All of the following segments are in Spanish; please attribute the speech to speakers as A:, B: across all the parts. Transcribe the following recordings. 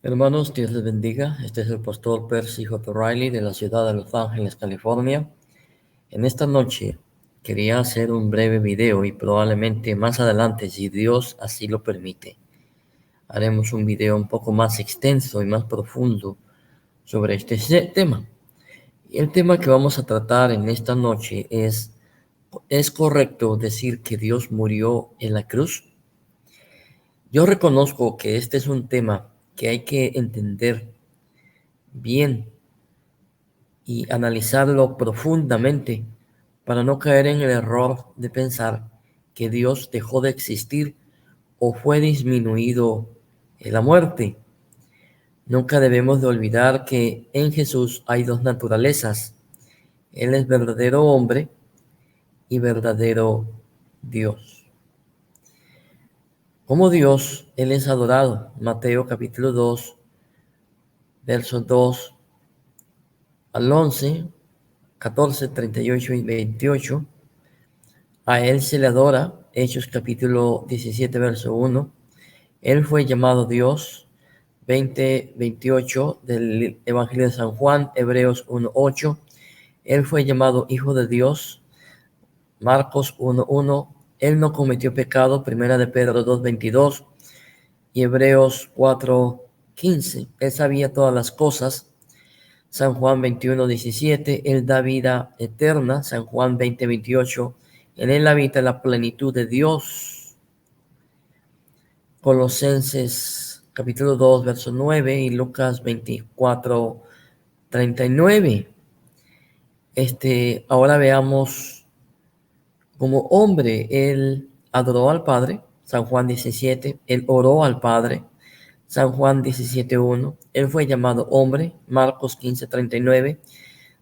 A: Hermanos, Dios les bendiga. Este es el pastor Percy J. Riley de la ciudad de Los Ángeles, California. En esta noche quería hacer un breve video y probablemente más adelante, si Dios así lo permite, haremos un video un poco más extenso y más profundo sobre este tema. Y el tema que vamos a tratar en esta noche ¿es correcto decir que Dios murió en la cruz? Yo reconozco que este es un tema que hay que entender bien y analizarlo profundamente para no caer en el error de pensar que Dios dejó de existir o fue disminuido en la muerte. Nunca debemos de olvidar que en Jesús hay dos naturalezas. Él es verdadero hombre y verdadero Dios. Como Dios, Él es adorado. Mateo capítulo 2, versos 2 al 11, 14, 38 y 28. A él se le adora, Hechos capítulo 17, verso 1. Él fue llamado Dios, 28 del Evangelio de San Juan, Hebreos 1:8. Él fue llamado Hijo de Dios, Marcos 1:1. Él no cometió pecado, Primera de Pedro 2:22 y Hebreos 4:15. Él sabía todas las cosas, San Juan 21:17. Él da vida eterna, San Juan 20:28. En él habita la plenitud de Dios, Colosenses capítulo 2, verso 9 y Lucas 24:39. Ahora veamos, como hombre, él adoró al Padre, San Juan 17, él oró al Padre, San Juan 17:1, él fue llamado hombre, Marcos 15:39,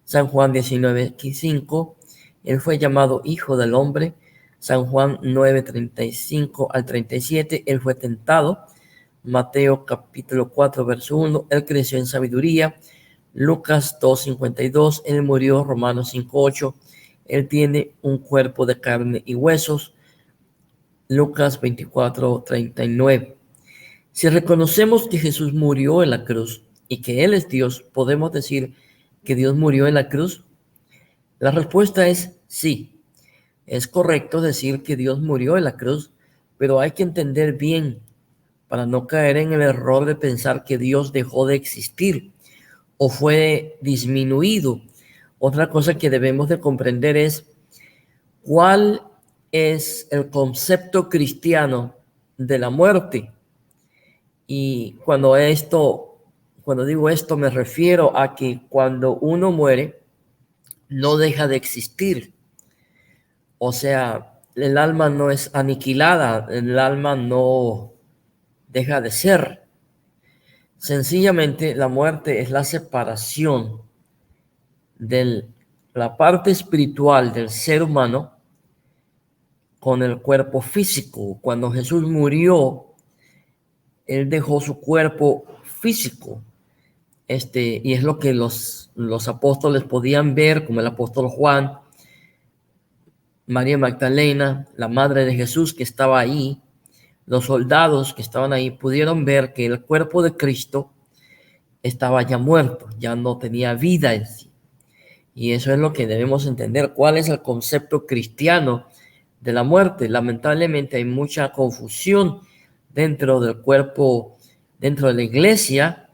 A: San Juan 19:5, él fue llamado Hijo del Hombre, San Juan 9:35 al 37, él fue tentado, Mateo capítulo 4, verso 1, él creció en sabiduría, Lucas 2:52, él murió, Romanos 5:8, él tiene un cuerpo de carne y huesos, Lucas 24:39. Si reconocemos que Jesús murió en la cruz y que Él es Dios, ¿podemos decir que Dios murió en la cruz? La respuesta es sí. Es correcto decir que Dios murió en la cruz, pero hay que entender bien para no caer en el error de pensar que Dios dejó de existir o fue disminuido. Otra cosa que debemos de comprender es cuál es el concepto cristiano de la muerte. Y cuando digo esto, me refiero a que cuando uno muere, no deja de existir. O sea, el alma no es aniquilada, el alma no deja de ser. Sencillamente, la muerte es la separación de la parte espiritual del ser humano con el cuerpo físico. Cuando Jesús murió, Él dejó su cuerpo físico. Y es lo que los apóstoles podían ver, como el apóstol Juan, María Magdalena, la madre de Jesús que estaba ahí, los soldados que estaban ahí, pudieron ver que el cuerpo de Cristo estaba ya muerto, ya no tenía vida en sí. Y eso es lo que debemos entender. ¿Cuál es el concepto cristiano de la muerte? Lamentablemente hay mucha confusión dentro del cuerpo, dentro de la iglesia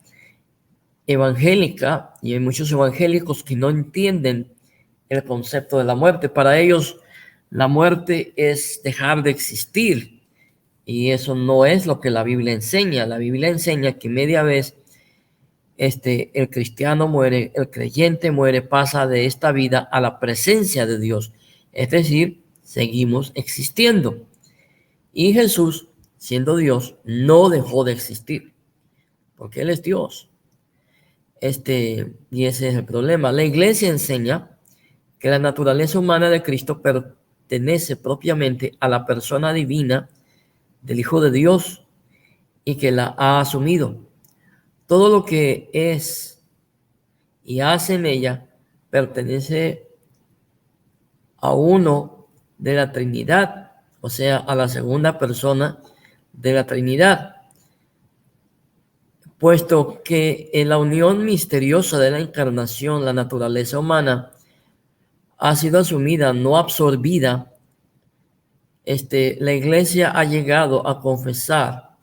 A: evangélica, y hay muchos evangélicos que no entienden el concepto de la muerte. Para ellos, la muerte es dejar de existir, y eso no es lo que la Biblia enseña. La Biblia enseña que media vez el cristiano muere, el creyente muere, pasa de esta vida a la presencia de Dios. Es decir, seguimos existiendo. Y Jesús, siendo Dios, no dejó de existir, porque Él es Dios. Y ese es el problema. La iglesia enseña que la naturaleza humana de Cristo pertenece propiamente a la persona divina del Hijo de Dios y que la ha asumido. Todo lo que es y hace en ella pertenece a uno de la Trinidad, o sea, a la segunda persona de la Trinidad. puesto que en la unión misteriosa de la encarnación, la naturaleza humana ha sido asumida, no absorbida. La Iglesia ha llegado a confesar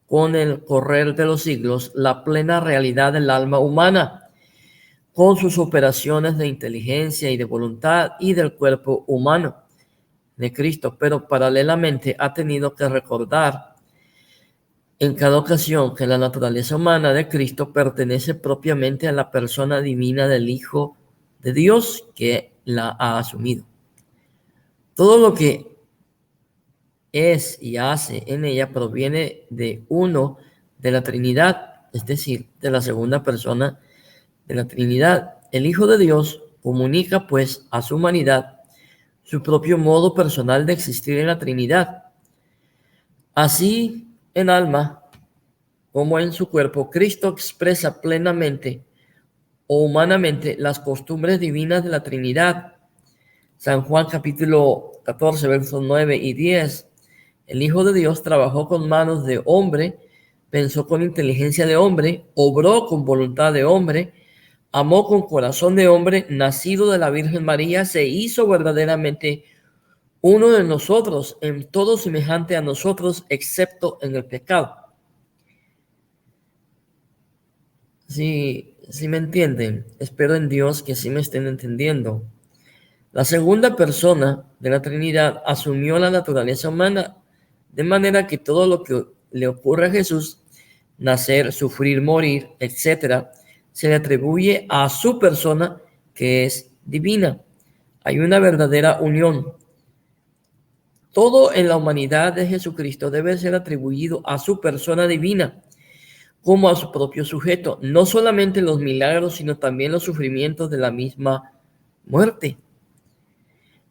A: con el correr de los siglos la plena realidad del alma humana, con sus operaciones de inteligencia y de voluntad y del cuerpo humano de Cristo, pero paralelamente ha tenido que recordar en cada ocasión que la naturaleza humana de Cristo pertenece propiamente a la persona divina del Hijo de Dios que la ha asumido. Todo lo que es y hace en ella proviene de uno de la Trinidad, es decir, de la segunda persona de la Trinidad. El Hijo de Dios comunica pues a su humanidad su propio modo personal de existir en la Trinidad. Así, en alma como en su cuerpo, Cristo expresa plenamente o humanamente las costumbres divinas de la Trinidad. San Juan capítulo 14, versos 9 y 10. El Hijo de Dios trabajó con manos de hombre, pensó con inteligencia de hombre, obró con voluntad de hombre, amó con corazón de hombre, nacido de la Virgen María, se hizo verdaderamente uno de nosotros, en todo semejante a nosotros, excepto en el pecado. Si me entienden, espero en Dios que sí me estén entendiendo. La segunda persona de la Trinidad asumió la naturaleza humana, de manera que todo lo que le ocurre a Jesús, nacer, sufrir, morir, etcétera, se le atribuye a su persona que es divina. Hay una verdadera unión. Todo en la humanidad de Jesucristo debe ser atribuido a su persona divina, como a su propio sujeto, no solamente los milagros, sino también los sufrimientos de la misma muerte.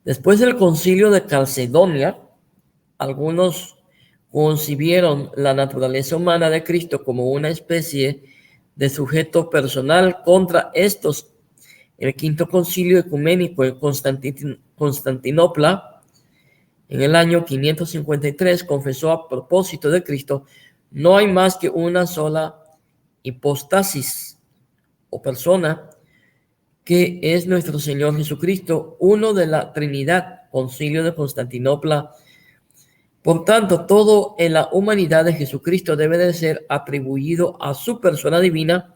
A: Después del concilio de Calcedonia, algunos concibieron la naturaleza humana de Cristo como una especie de sujeto personal contra estos. El quinto concilio ecuménico en Constantinopla, en el año 553, confesó a propósito de Cristo: no hay más que una sola hipóstasis o persona, que es nuestro Señor Jesucristo, uno de la Trinidad. Concilio de Constantinopla. Por tanto, todo en la humanidad de Jesucristo debe de ser atribuido a su persona divina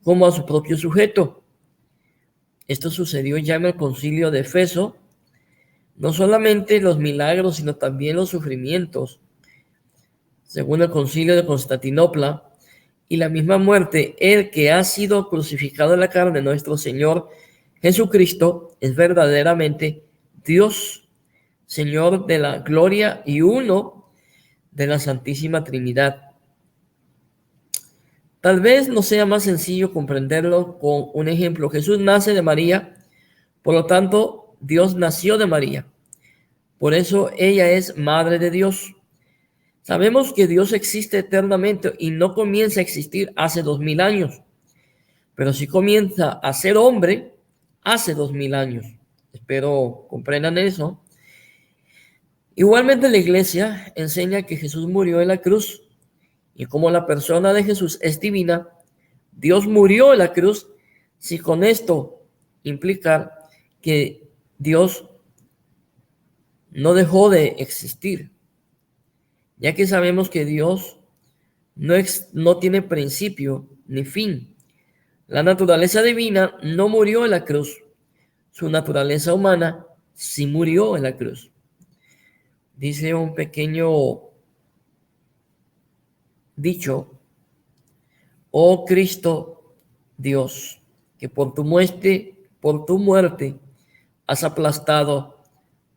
A: como a su propio sujeto. Esto sucedió ya en el concilio de Efeso. No solamente los milagros, sino también los sufrimientos, según el concilio de Constantinopla, y la misma muerte. El que ha sido crucificado en la carne, nuestro Señor Jesucristo, es verdaderamente Dios, Señor de la gloria y uno de la Santísima Trinidad. Tal vez no sea más sencillo comprenderlo con un ejemplo. Jesús nace de María, por lo tanto, Dios nació de María. Por eso ella es Madre de Dios. Sabemos que Dios existe eternamente y no comienza a existir hace 2000 años, pero sí comienza a ser hombre hace 2000 años. Espero comprendan eso. Igualmente la Iglesia enseña que Jesús murió en la cruz, y como la persona de Jesús es divina, Dios murió en la cruz, si con esto implicar que Dios no dejó de existir, ya que sabemos que Dios no tiene principio ni fin. La naturaleza divina no murió en la cruz, su naturaleza humana sí murió en la cruz. Dice un pequeño dicho: oh Cristo Dios, que por tu muerte has aplastado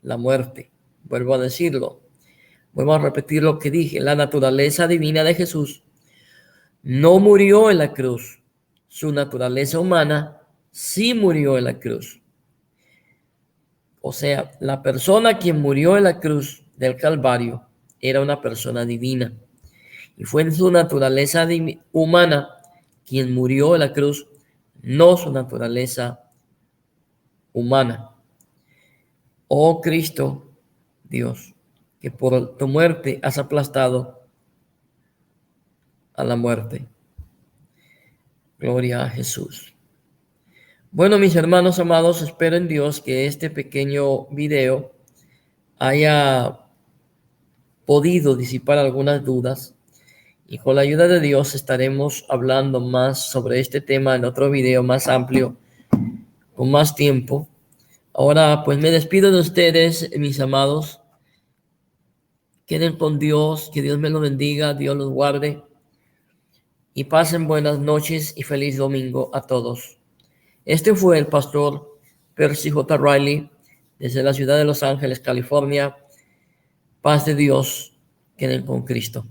A: la muerte. Vuelvo a decirlo, vuelvo a repetir lo que dije: la naturaleza divina de Jesús no murió en la cruz, su naturaleza humana sí murió en la cruz. O sea, la persona quien murió en la cruz del Calvario era una persona divina, y fue en su naturaleza humana quien murió en la cruz, no su naturaleza humana. Oh Cristo Dios, que por tu muerte has aplastado a la muerte. Gloria a Jesús. Bueno, mis hermanos amados, espero en Dios que este pequeño video haya podido disipar algunas dudas y con la ayuda de Dios estaremos hablando más sobre este tema en otro video más amplio, con más tiempo. Ahora, pues me despido de ustedes, mis amados. Queden con Dios, que Dios me los bendiga, Dios los guarde y pasen buenas noches y feliz domingo a todos. Este fue el pastor Percy J. Riley desde la ciudad de Los Ángeles, California. Paz de Dios, queden con Cristo.